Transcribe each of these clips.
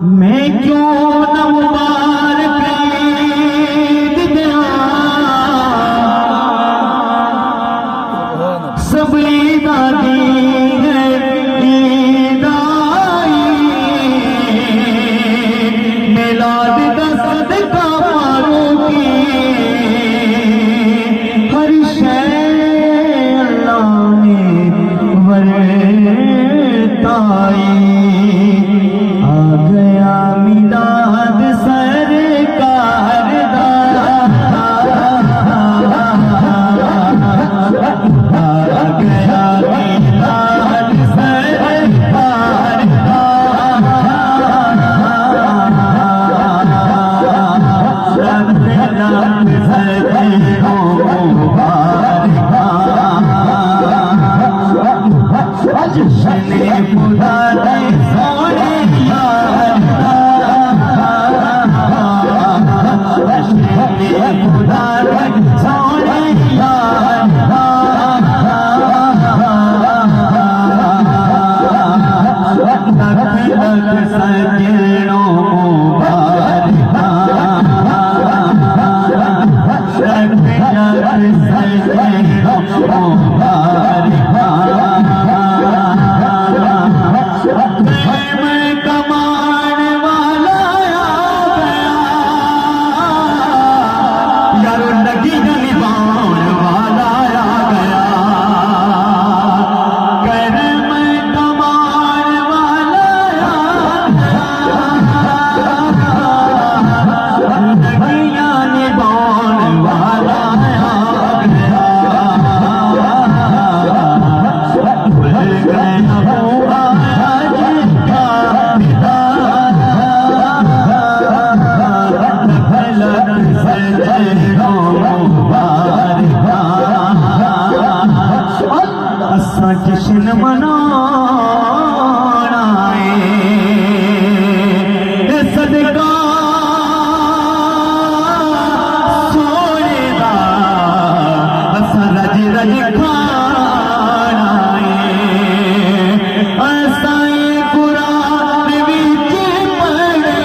मैं क्यों न मुबारक ईद दियां सब ईदा दी है ईद आई मिलाद दा सदका मारूंगी हर शै अल्लाह ने वरताई जश्न मनाना है सदका सोने दा असा रज रज खाना है असा कुरान विच पढ़े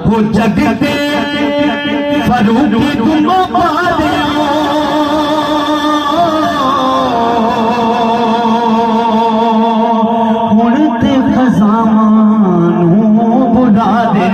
वो जगते फरूक तुम पादे हुण ते खजानू बुढ़ा दे